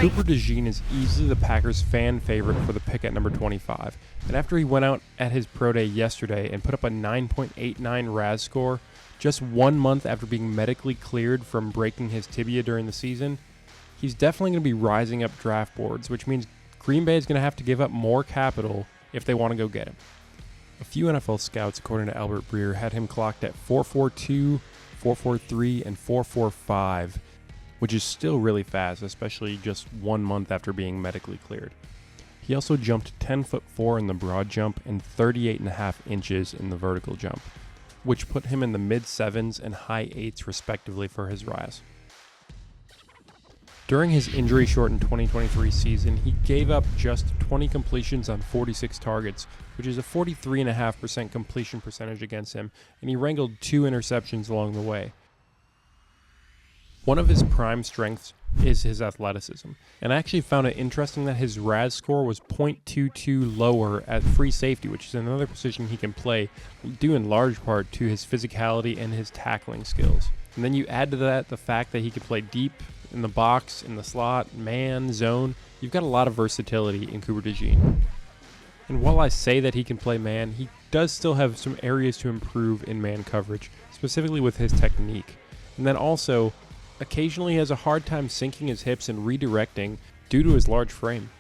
Cooper Dejean is easily the Packers' fan favorite for the pick at number 25, and after he went out at his pro day yesterday and put up a 9.89 RAS score just 1 month after being medically cleared from breaking his tibia during the season, he's definitely going to be rising up draft boards, which means Green Bay is going to have to give up more capital if they want to go get him. A few NFL scouts, according to Albert Breer, had him clocked at 4.42, 4.43, and 4.45, which is still really fast, especially just 1 month after being medically cleared. He also jumped 10'4" in the broad jump and 38.5 inches in the vertical jump, which put him in the mid-7s and high 8s respectively for his RAS. During his injury-shortened 2023 season, he gave up just 20 completions on 46 targets, which is a 43.5% completion percentage against him, and he wrangled 2 interceptions along the way. One of his prime strengths is his athleticism, and I actually found it interesting that his RAS score was 0.22 lower at free safety, which is another position he can play, due in large part to his physicality and his tackling skills. And then you add to that the fact that he can play deep in the box, in the slot, man, zone. You've got a lot of versatility in Cooper Dejean. And while I say that he can play man, he does still have some areas to improve in man coverage, specifically with his technique. And then also, occasionally he has a hard time sinking his hips and redirecting due to his large frame.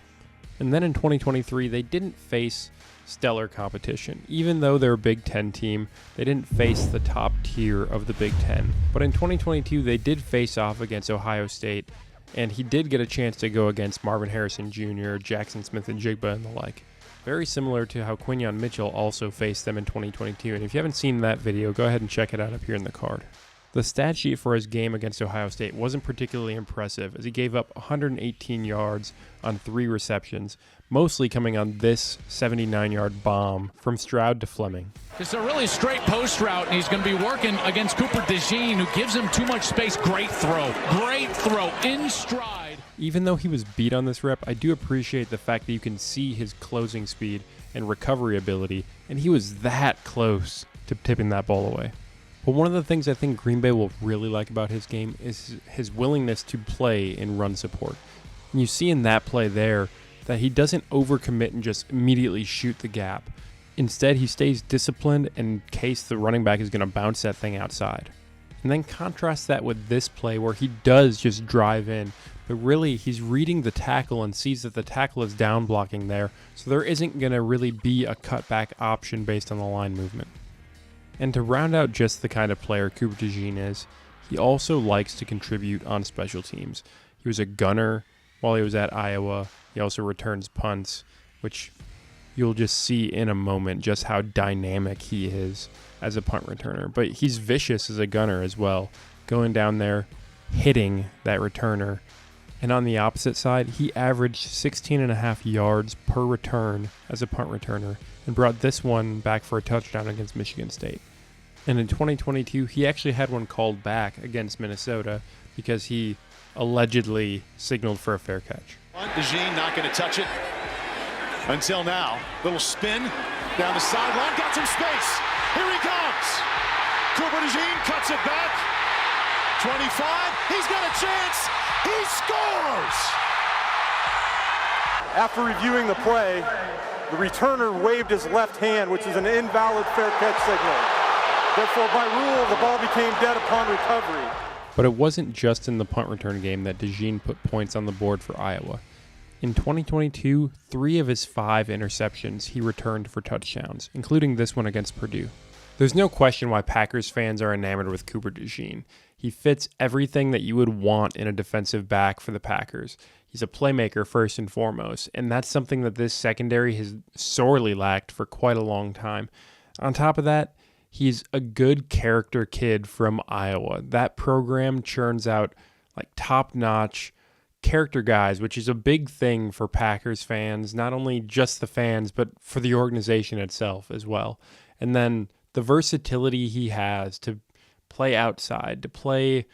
And then in 2023, they didn't face stellar competition. Even though they're a Big Ten team, they didn't face the top tier of the Big Ten. But in 2022, they did face off against Ohio State, and he did get a chance to go against Marvin Harrison Jr., Jackson Smith and Jigba and the like. Very similar to how Quinyon Mitchell also faced them in 2022. And if you haven't seen that video, go ahead and check it out up here in the card. The stat sheet for his game against Ohio State wasn't particularly impressive, as he gave up 118 yards on 3 receptions, mostly coming on this 79-yard bomb from Stroud to Fleming. It's a really straight post route, and he's going to be working against Cooper Dejean, who gives him too much space. Great throw, in stride. Even though he was beat on this rep, I do appreciate the fact that you can see his closing speed and recovery ability, and he was that close to tipping that ball away. But one of the things I think Green Bay will really like about his game is his willingness to play in run support. And you see in that play there that he doesn't overcommit and just immediately shoot the gap. Instead, he stays disciplined in case the running back is going to bounce that thing outside. And then contrast that with this play where he does just drive in, but really he's reading the tackle and sees that the tackle is down blocking there, so there isn't going to really be a cutback option based on the line movement. And to round out just the kind of player Cooper Dejean is, he also likes to contribute on special teams. He was a gunner while he was at Iowa. He also returns punts, which you'll just see in a moment just how dynamic he is as a punt returner. But he's vicious as a gunner as well, going down there, hitting that returner. And on the opposite side, he averaged 16.5 yards per return as a punt returner and brought this one back for a touchdown against Michigan State. And in 2022, he actually had one called back against Minnesota because he allegedly signaled for a fair catch. Dejean not going to touch it until now. Little spin down the sideline, got some space. Here he comes. Cooper Dejean cuts it back. 25, he's got a chance. He scores! After reviewing the play, the returner waved his left hand, which is an invalid fair catch signal. Therefore, by rule, the ball became dead upon recovery. But it wasn't just in the punt return game that Dejean put points on the board for Iowa. In 2022, 3 of his 5 interceptions he returned for touchdowns, including this one against Purdue. There's no question why Packers fans are enamored with Cooper Dejean. He fits everything that you would want in a defensive back for the Packers. He's a playmaker first and foremost, and that's something that this secondary has sorely lacked for quite a long time. On top of that, he's a good character kid from Iowa. That program churns out like top-notch character guys, which is a big thing for Packers fans, not only just the fans, but for the organization itself as well. And then the versatility he has to play outside, to play,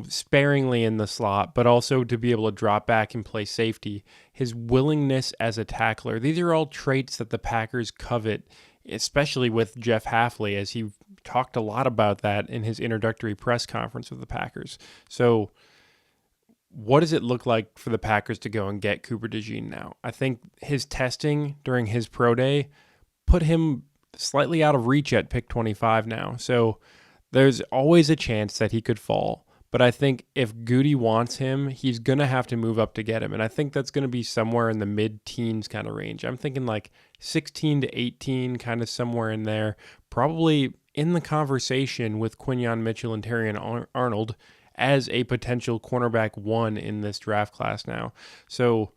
sparingly in the slot, but also to be able to drop back and play safety. His willingness as a tackler, these are all traits that the Packers covet, especially with Jeff Hafley, as he talked a lot about that in his introductory press conference with the Packers. So what does it look like for the Packers to go and get Cooper Dejean now? I think his testing during his pro day put him slightly out of reach at pick 25 now. So there's always a chance that he could fall. But I think if Goody wants him, he's going to have to move up to get him. And I think that's going to be somewhere in the mid-teens kind of range. I'm thinking like 16 to 18, kind of somewhere in there. Probably in the conversation with Quinyon Mitchell and Terrion Arnold as a potential cornerback 1 in this draft class now. So,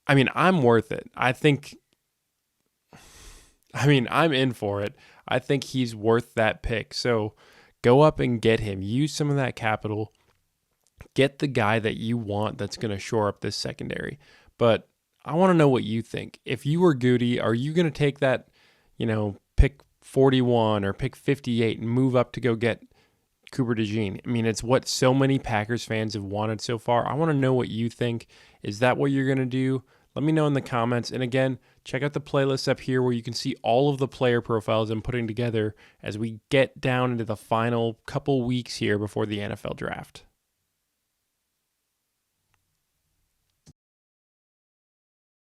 I mean, I'm worth it. I'm in for it. I think he's worth that pick. So go up and get him. Use some of that capital. Get the guy that you want that's going to shore up this secondary. But I want to know what you think. If you were Goody, are you going to take that, pick 41 or pick 58 and move up to go get Cooper Dejean? I mean, it's what so many Packers fans have wanted so far. I want to know what you think. Is that what you're going to do? Let me know in the comments. And again, check out the playlist up here where you can see all of the player profiles I'm putting together as we get down into the final couple weeks here before the NFL draft.